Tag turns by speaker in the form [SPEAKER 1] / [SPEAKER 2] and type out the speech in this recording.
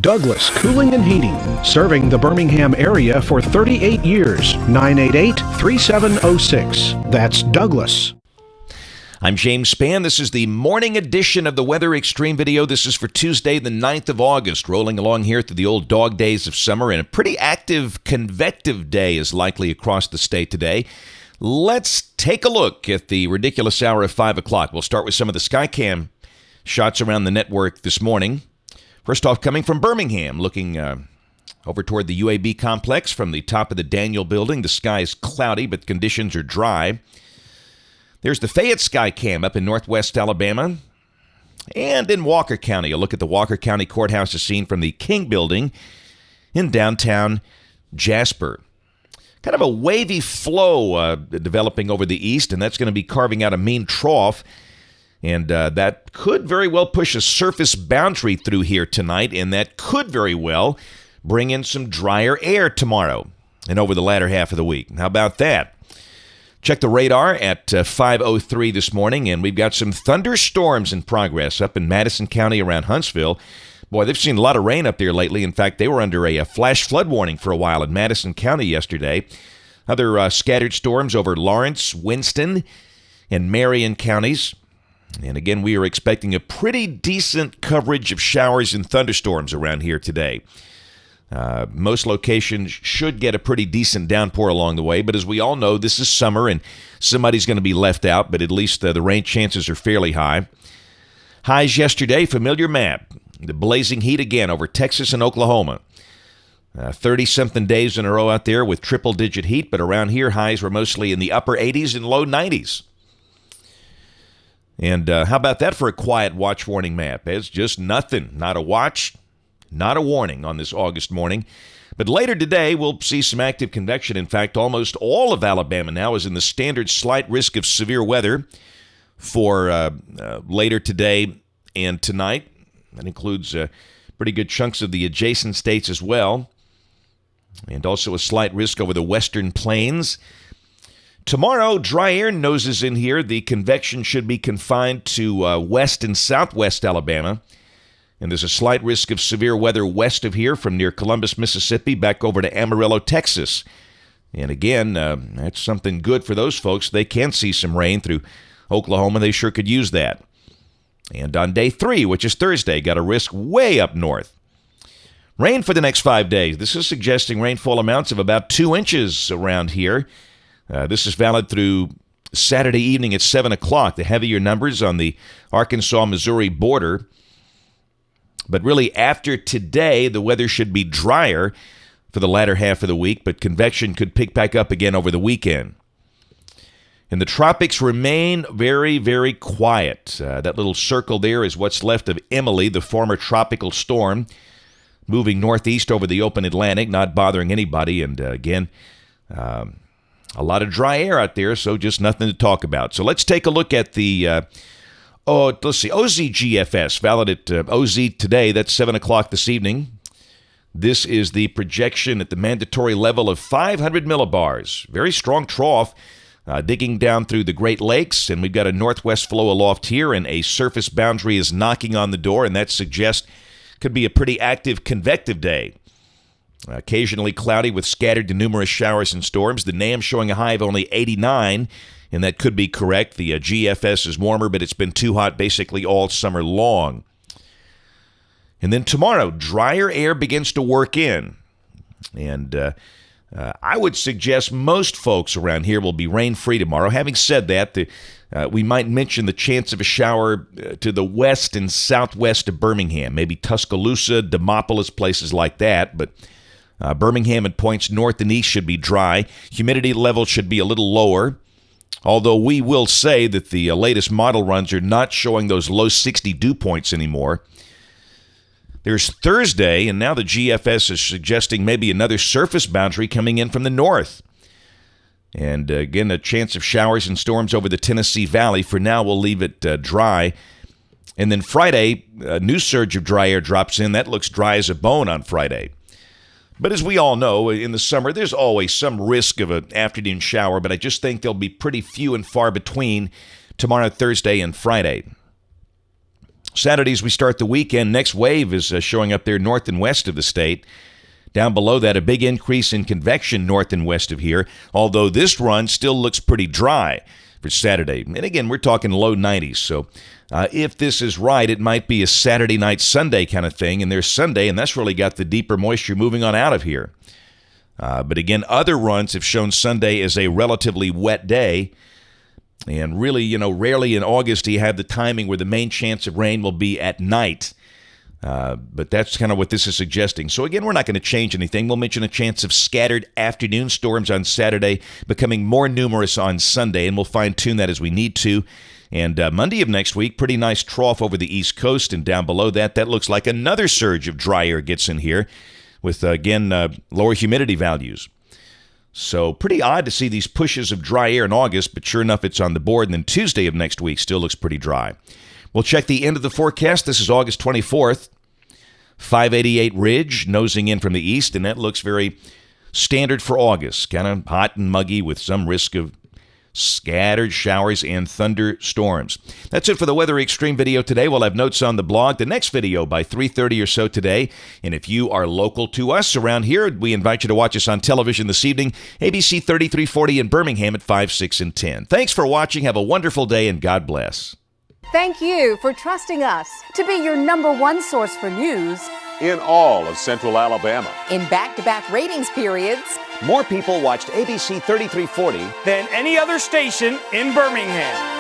[SPEAKER 1] Douglas Cooling and Heating, serving the Birmingham area for 38 years. 988-3706. That's Douglas.
[SPEAKER 2] I'm James Spann. This is the morning edition of the Weather Xtreme video. This is for Tuesday, the 9th of August. Rolling along here through the old dog days of summer, and a pretty active convective day is likely across the state today. Let's take a look at the ridiculous hour of 5 o'clock. We'll start with some of the Skycam shots around the network this morning. First off, coming from Birmingham, looking over toward the UAB complex from the top of the Daniel building. The sky is cloudy, but conditions are dry. There's the Fayette Skycam up in northwest Alabama. And in Walker County, a look at the Walker County Courthouse is seen from the King building in downtown Jasper. Kind of a wavy flow developing over the east, and that's going to be carving out a mean trough. And that could very well push a surface boundary through here tonight, and that could very well bring in some drier air tomorrow and over the latter half of the week. How about that? Check the radar at 5:03 this morning, and we've got some thunderstorms in progress up in Madison County around Huntsville. Boy, they've seen a lot of rain up there lately. In fact, they were under a flash flood warning for a while in Madison County yesterday. Other scattered storms over Lawrence, Winston, and Marion counties. And again, we are expecting a pretty decent coverage of showers and thunderstorms around here today. Most locations should get a pretty decent downpour along the way, but as we all know, this is summer and somebody's going to be left out, but at least the rain chances are fairly high. Highs yesterday, familiar map. The blazing heat again over Texas and Oklahoma. 30-something days in a row out there with triple-digit heat, but around here, highs were mostly in the upper 80s and low 90s. And how about that for a quiet watch warning map? It's just nothing. Not a watch, not a warning on this August morning. But later today, we'll see some active convection. In fact, almost all of Alabama now is in the standard slight risk of severe weather for later today and tonight. That includes pretty good chunks of the adjacent states as well. And also a slight risk over the western plains. Tomorrow, dry air noses in here. The convection should be confined to west and southwest Alabama. And there's a slight risk of severe weather west of here from near Columbus, Mississippi, back over to Amarillo, Texas. And again, that's something good for those folks. They can see some rain through Oklahoma. They sure could use that. And on day 3, which is Thursday, got a risk way up north. Rain for the next 5 days. This is suggesting rainfall amounts of about 2 inches around here. This is valid through Saturday evening at 7 o'clock. The heavier numbers on the Arkansas-Missouri border. But really, after today, the weather should be drier for the latter half of the week, but convection could pick back up again over the weekend. And the tropics remain very, very quiet. That little circle there is what's left of Emily, the former tropical storm, moving northeast over the open Atlantic, not bothering anybody. And again, a lot of dry air out there, so just nothing to talk about. So let's take a look at the OZGFS, valid at OZ today. That's 7 o'clock this evening. This is the projection at the mandatory level of 500 millibars. Very strong trough, digging down through the Great Lakes, and we've got a northwest flow aloft here, and a surface boundary is knocking on the door, and that suggests could be a pretty active convective day. Occasionally cloudy with scattered to numerous showers and storms. The NAM showing a high of only 89, and that could be correct. The GFS is warmer, but it's been too hot basically all summer long. And then tomorrow, drier air begins to work in. And I would suggest most folks around here will be rain-free tomorrow. Having said that, we might mention the chance of a shower to the west and southwest of Birmingham, maybe Tuscaloosa, Demopolis, places like that. But Birmingham and points north and east should be dry. Humidity level should be a little lower, although we will say that the latest model runs are not showing those low 60 dew points anymore. There's Thursday, and now the GFS is suggesting maybe another surface boundary coming in from the north. And again, a chance of showers and storms over the Tennessee Valley. For now, we'll leave it dry. And then Friday, a new surge of dry air drops in. That looks dry as a bone on Friday. But as we all know, in the summer, there's always some risk of an afternoon shower, but I just think they'll be pretty few and far between tomorrow, Thursday, and Friday. Saturday, as we start the weekend, next wave is showing up there north and west of the state. Down below that, a big increase in convection north and west of here, although this run still looks pretty dry for Saturday. And again, we're talking low 90s, so if this is right, it might be a Saturday night, Sunday kind of thing, and there's Sunday, and that's really got the deeper moisture moving on out of here. But again, other runs have shown Sunday as a relatively wet day, and really, rarely in August do you have the timing where the main chance of rain will be at night. But that's kind of what this is suggesting. So again, we're not going to change anything. We'll mention a chance of scattered afternoon storms on Saturday, becoming more numerous on Sunday, and we'll fine-tune that as we need to. And Monday of next week, pretty nice trough over the East Coast, and down below that looks like another surge of dry air gets in here with, again, lower humidity values. So pretty odd to see these pushes of dry air in August, but sure enough, it's on the board. And then Tuesday of next week still looks pretty dry. We'll check the end of the forecast. This is August 24th. 588 ridge nosing in from the east, and that looks very standard for August. Kind of hot and muggy with some risk of scattered showers and thunderstorms. That's it for the Weather Xtreme video today. We'll have notes on the blog. The next video by 3:30 or so today. And if you are local to us around here, we invite you to watch us on television this evening, ABC 3340 in Birmingham at 5, 6, and 10. Thanks for watching. Have a wonderful day, and God bless.
[SPEAKER 3] Thank you for trusting us to be your #1 source for news
[SPEAKER 4] in all of Central Alabama.
[SPEAKER 3] in back-to-back ratings periods.
[SPEAKER 5] More people watched ABC 3340
[SPEAKER 6] than any other station in Birmingham.